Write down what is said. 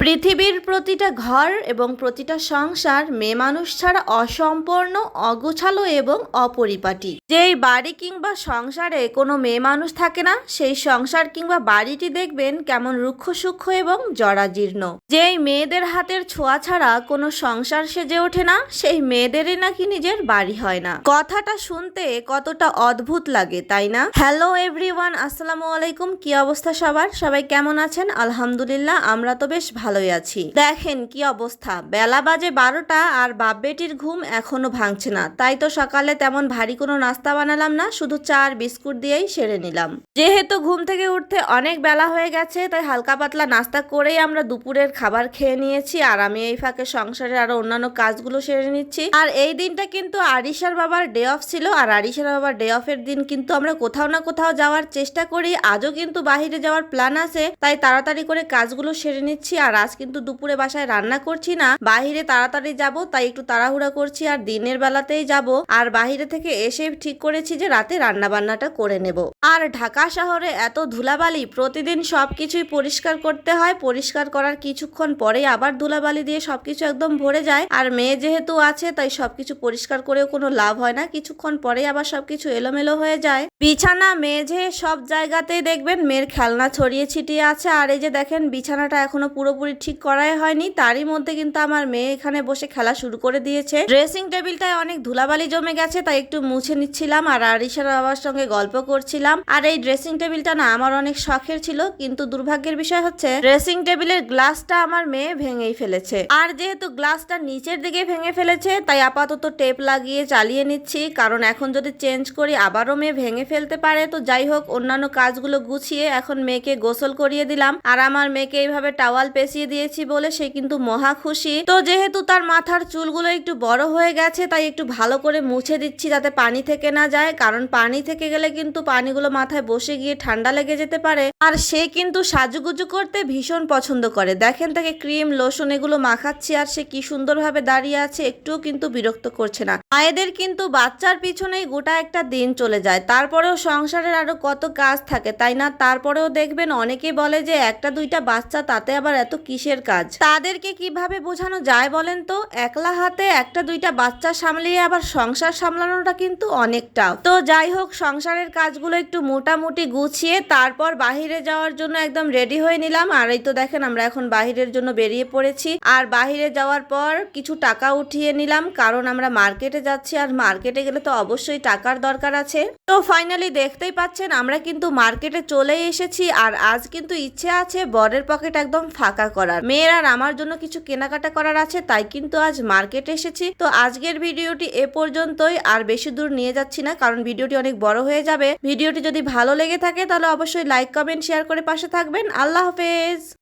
পৃথিবীর প্রতিটা ঘর এবং প্রতিটা সংসার মেয়ে মানুষ ছাড়া অসম্পূর্ণ, অগোছালো এবং অপরিপাটি। যেই বাড়ি কিংবা সংসারে কোনো মেয়ে মানুষ থাকে না, সেই সংসার কিংবা বাড়িটি দেখবেন কেমন রুক্ষ সূক্ষ্ম এবং জরাজীর্ণ। যেই মেয়েদের হাতের ছোঁয়া ছাড়া কোনো সংসার সেজে ওঠে না, সেই মেয়েদেরই নাকি নিজের বাড়ি হয় না। কথাটা শুনতে কতটা অদ্ভুত লাগে, তাই না? হ্যালো এভরিওয়ান, আসসালামু আলাইকুম। কি অবস্থা সবার? সবাই কেমন আছেন? আলহামদুলিল্লাহ, আমরা তো বেশ ভালোই আছি। দেখেন কি অবস্থা, বেলা বাজে 12টা আর বাপ বেটির ঘুম এখনো ভাঙছে না। তাই তো সকালে তেমন ভারী কোনো নাস্তা বানালাম না, শুধু চা আর বিস্কুট দিয়েই সেরে নিলাম। যেহেতু ঘুম থেকে উঠতে অনেক বেলা হয়ে গেছে, তাই হালকা পাতলা নাস্তা করেই আমরা দুপুরের খাবার খেয়ে নিয়েছি। আর আমি এই ফাঁকে সংসারের আরো অন্যান্য কাজগুলো সেরে নিচ্ছি। আর এই দিনটা কিন্তু আরিশার বাবার ডে অফ ছিল, আর আরিশার বাবার ডে অফের দিন কিন্তু আমরা কোথাও না কোথাও যাওয়ার চেষ্টা করি। আজও কিন্তু বাহিরে যাওয়ার প্ল্যান আছে, তাই তাড়াতাড়ি করে কাজগুলো সেরে নিচ্ছি। আর আজ কিন্তু দুপুরে বাসায় রান্না করছি না, বাহিরে তাড়াতাড়ি যাব, তাই একটু তাড়াহুড়া করছি। আর দিনের বেলাতেই যাব। আর বাহিরে থেকে এসে ঠিক করেছি যে রাতে রান্না বান্নাটা করে নেব। আর ঢাকা শহরে এত ধুলাবালি, প্রতিদিন সবকিছুই পরিষ্কার করতে হয়। পরিষ্কার করার কিছুক্ষণ পরেই আবার ধুলাবালি দিয়ে সবকিছু একদম ভরে যায়। আর মেয়ে যেহেতু আছে, তাই সবকিছু পরিষ্কার করেও কোনো লাভ হয় না, কিছুক্ষণ পরেই আবার সবকিছু এলোমেলো হয়ে যায়। বিছানা মেঝে সব জায়গাতেই দেখবেন মেয়ের খেলনা ছড়িয়ে ছিটিয়ে আছে। আর এই যে দেখেন, বিছানাটা এখনো পুরোপুরি ঠিক করাই হয়নি, তারই মধ্যে কিন্তু আমার মেয়ে এখানে বসে খেলা শুরু করে দিয়েছে। ড্রেসিং টেবিলটায় অনেক ধুলাবালি জমে গেছে, তাই একটু মুছে নিচ্ছিলাম আর আরিশার বাবার সঙ্গে গল্প করছিলাম। আর এই ড্রেসিং টেবিলটা না আমার অনেক শখের ছিল, কিন্তু দুর্ভাগ্যের বিষয় হচ্ছে ড্রেসিং টেবিলের গ্লাসটা আমার মেয়ে ভেঙেই ফেলেছে। আর যেহেতু গ্লাসটা নিচের দিকে ভেঙে ফেলেছে, তাই আপাতত টেপ লাগিয়ে চালিয়ে নিচ্ছি, কারণ এখন যদি চেঞ্জ করি আবারও মেয়ে ভেঙে ফেলতে পারে। তো যাই হোক, অন্যান্য কাজগুলো গুছিয়ে এখন মেয়েকে গোসল করিয়ে দিলাম। আর আমার মেয়েকে এইভাবে টাওয়াল পেঁচিয়ে দিয়েছি বলে সে কিন্তু মহা খুশি। তো যেহেতু তার মাথার চুলগুলো একটু বড় হয়ে গেছে, তাই একটু ভালো করে মুছে দিচ্ছি যাতে পানি থেকে না যায়, কারণ পানি থেকে গেলে কিন্তু পানিগুলো মাথায় বসে গিয়ে ঠান্ডা লেগে যেতে পারে। আর সে কিন্তু সাজুগুজু করতে ভীষণ পছন্দ করে। দেখেন তাকে ক্রিম লোশন এগুলো মাখাচ্ছি, আর সে কি সুন্দরভাবে দাঁড়িয়ে আছে, একটুও কিন্তু বিরক্ত করছে না। মায়েদের কিন্তু বাচ্চার পিছনেই গোটা একটা দিন চলে যায়, তারপরেও সংসারের আরো কত কাজ থাকে, তাই না? তারপরেও দেখবেন অনেকেই বলে যে একটা দুইটা বাচ্চা, তাতে আবার এত কিসের কাজ। তাদেরকে কিভাবে বোঝানো যায় বলেন তো? একলা হাতে একটা দুইটা বাচ্চা সামলিয়ে আবার সংসার সামলানোটা কিন্তু অনেকটা। তো যাই হোক, সংসারের কাজগুলো একটু মোটামুটি গুছিয়ে তারপর বাহিরে যাওয়ার জন্য একদম রেডি হয়ে নিলাম। আর এই তো দেখেন, আমরা এখন বাহিরের জন্য বেরিয়ে পড়েছি। আর বাহিরে যাওয়ার পর কিছু টাকা উঠিয়ে নিলাম, কারণ আমরা মার্কেটে যাচ্ছি, আর মার্কেটে গেলে তো অবশ্যই টাকার দরকার আছে। তো ফাইনালি দেখতেই পাচ্ছেন আমরা কিন্তু মার্কেটে চলে এসেছি। আর আজ কিন্তু ইচ্ছে আছে বরের পকেট একদম ফাঁকা করার। মেয়ের আর আমার জন্য কিছু কেনাকাটা করার আছে, তাই কিন্তু আজ মার্কেটে এসেছি। তো আজকের ভিডিওটি এ পর্যন্তই, আর বেশি দূর নিয়ে যাচ্ছি না, কারণ ভিডিওটি অনেক বড় হয়ে যাবে। ভিডিওটি যদি ভালো লেগে থাকে তাহলে অবশ্যই লাইক কমেন্ট শেয়ার করে পাশে থাকবেন। আল্লাহ হাফেজ।